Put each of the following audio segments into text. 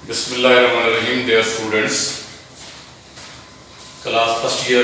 Bismillahirrahmanirrahim, dear students, class first year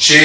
6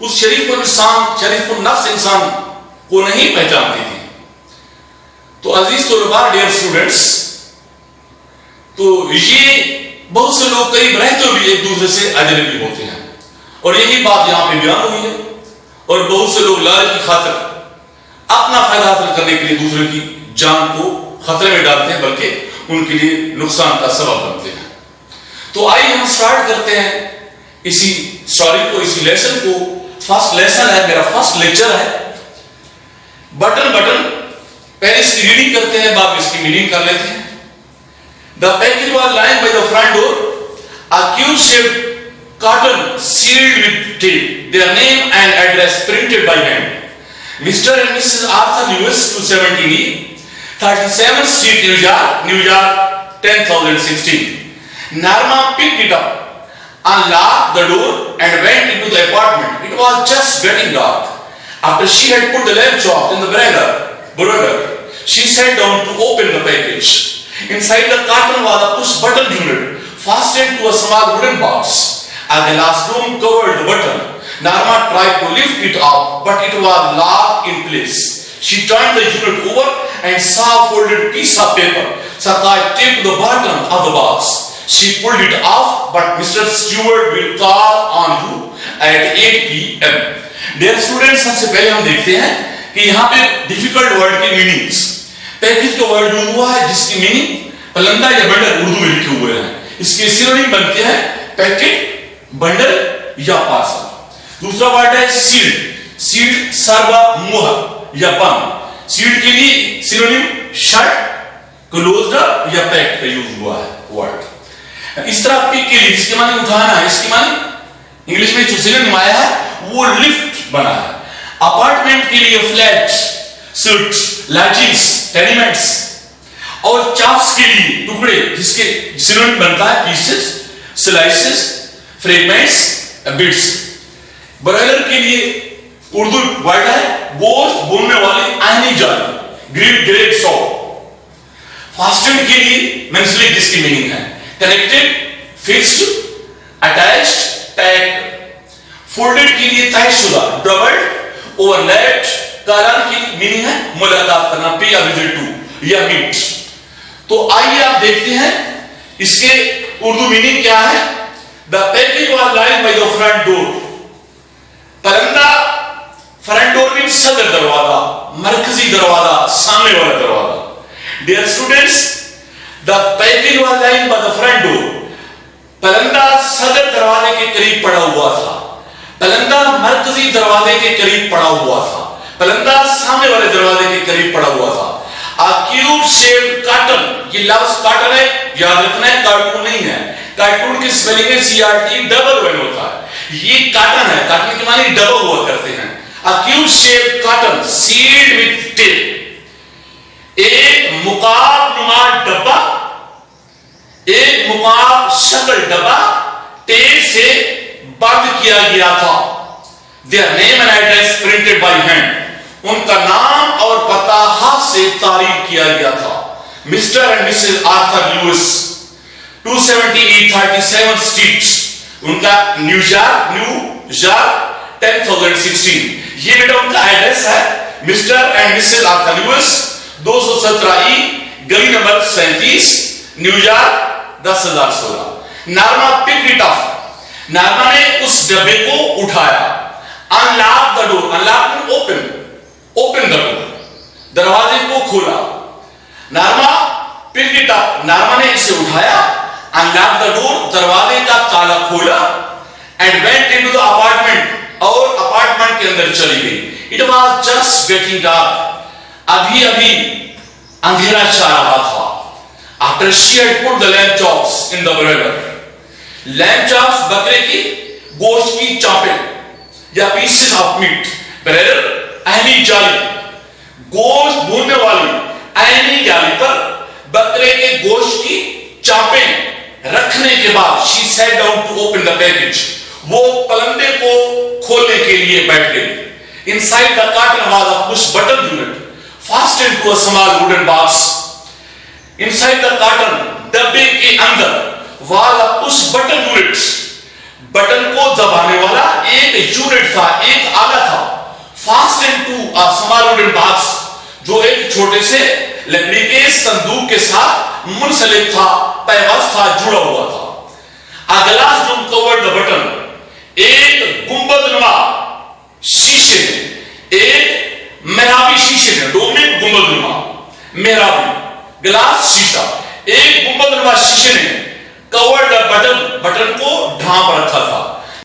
اس شریف الانسان شریف النفس انسان کو نہیں پہچانتی تھی. تو عزیز طلباء، ڈیئر اسٹوڈنٹس، تو یہ بہت سے لوگ قریب رہتے ہوئے بھی ایک دوسرے سے اجنبی ہوتے ہیں، اور یہی بات یہاں پہ بیان ہوئی ہے. اور بہت سے لوگ لالچ کی خاطر اپنا فائدہ حاصل کرنے کے لیے دوسرے کی جان کو خطرے میں ڈالتے ہیں، بلکہ ان کے لیے نقصان کا سبب بنتے ہیں. تو آئیے ہم سٹارٹ کرتے ہیں اسی اسٹوری کو، اسی لیسن کو. فرسٹ لیسن ہے، میرا فرسٹ لیکچر ہے. بٹن پہلے اس کی ریڈنگ کرتے ہیں، بعد اس کی میننگ کر لیتے ہیں. The package was lying by the front door, a cube-shaped carton sealed with tape, their name and address printed by hand. Mr. and Mrs. Arthur Lewis, 270 37th Street, New York, 10,016. Narma picked it up, unlocked the door, and went into the apartment. It was just getting dark. After she had put the lamp chop in the broiler, she sat down to open the package. Inside the carton was a push-button unit fastened to a small wooden box. A glass dome covered the button. Narma tried to lift it up, but it was locked in place. She turned the unit over and saw a folded piece of paper. Sakai taped to the bottom of the box. She pulled it off, but Mr. Stewart will call on you at 8 p.m. Dear students, سب سے پہلے ہم دیکھتے ہیں کہ یہاں پہ difficult word کی meanings. Package کا ورڈ یوز ہوا ہے جس کی میننگ پلندہ یا بنڈل اردو میں لکھے ہوئے ہیں. اس کے سینونیم بنتے ہیں پیکج، بنڈل یا پارسل. دوسرا ورڈ ہے سیلڈ. سیلڈ سربا مہر یا بند. سیلڈ کے لیے سینونیم شٹ، کلوزڈ یا پیک کا یوز ہوا ہے ورڈ. اس طرح پک کے لیے جس کے معنی اٹھانا ہے، اس کی معنی انگلش میں جو سینونیم آیا ہے وہ لفٹ بنا ہے. اپارٹمنٹ کے لیے فلیٹ، سوٹس، لاجنگز، ٹینیمنٹس. اور چاپس کے لیے ٹکڑے جس کے سینونیم بنتا ہے pieces, slices, fragments, bits. Broiler کے لیے اردو ورڈ ہے گوشت بوننے والی آئنی جالی، گریٹ سو. فاسٹنڈ کے لیے منسلک جس کی میننگ ہے کنیکٹڈ، فکسڈ، اٹیچڈ، پیکڈ. فولڈڈ کے لیے طے شدہ، ڈبلڈ، اوور لیپڈ. کالان کی میننگ ہے ملاقات کرنا، پے ا وزٹ ٹو یا میٹ. تو آئیے آپ دیکھتے ہیں اس کے اردو میننگ کیا ہے. The package was lying by the front door. پرندہ فرنٹ ڈور میں صدر دروازہ، مرکزی دروازہ، سامنے والا دروازہ. Dear students, the package was lying by the front door. پرندہ صدر دروازے کے قریب پڑا ہوا تھا. پرندہ مرکزی دروازے کے قریب پڑا ہوا تھا. پرندہ سامنے والے دروازے کے قریب پڑا ہوا تھا. A cube shaped carton. یہ لفظ کارٹن ہے، یاد رکھنا ہے کارٹون نہیں ہے. کارٹون کی سپیلنگ ہے CRT ڈبل ون ہوتا ہے. یہ کارٹن ہے، کارٹن کے معنی ڈبل ہوا کرتے ہیں. A cube shaped carton sealed with tape. ایک مکعب نما ڈبہ، ایک مکعب شکل ڈبہ ٹیپ سے بند کیا گیا تھا. Their name and address printed by hand. ان کا نام اور پتہ ہاتھ سے تعریف کیا گیا تھا. Mr and Mrs Arthur Lewis, 270 37th Street. ان کا نیو یارک 10,016. یہ بیٹا ان کا ایڈریس ہے. Mr and Mrs Arthur Lewis, 217 گلی نمبر 37، New York 10,016. Norma pick it up. Norma نے اس ڈبے کو اٹھایا. unlock the door. unlock open the door. دروازے کو کھولا. Norma picked it up. Norma نے اسے اٹھایا. unlock the door. دروازے کا تالا کھولا. and went into the apartment. اور اپارٹمنٹ کے اندر چلی گئی. it was just getting dark. ابھی اندھیرا چھا رہا تھا. after she had put the lamb chops in the broiler. lamb chops بکرے کی گوشت کی چاپیں یا پیسز آف میٹ. بریلر آئنی جالی، گوشت بھوننے والی آئنی جالی پر بکرے کے گوشت کی چاپیں رکھنے کے بعد she sat down to open the package. وہ پلندے کو کھولنے کے لیے بیٹھ گئی. Inside the carton was a push button unit fastened to a small wooden box. Inside the carton ڈبے کے اندر was a push button unit. Button کو دبانے والا ایک یونٹ تھا، ایک آلہ تھا، fastened to a small wooden box، جو ایک چھوٹے سے لکڑی کے صندوق کے ساتھ منسلک تھا، پیوست تھا، جڑا ہوا تھا۔ A glass dome covered the button، ایک گنبد نما شیشے نے، ایک محرابی شیشے نے، ڈوم میں گنبد نما، محرابی گلاس شیشہ، ایک گنبد نما شیشے نے covered the button، بٹن کو ڈھانپ رکھا تھا۔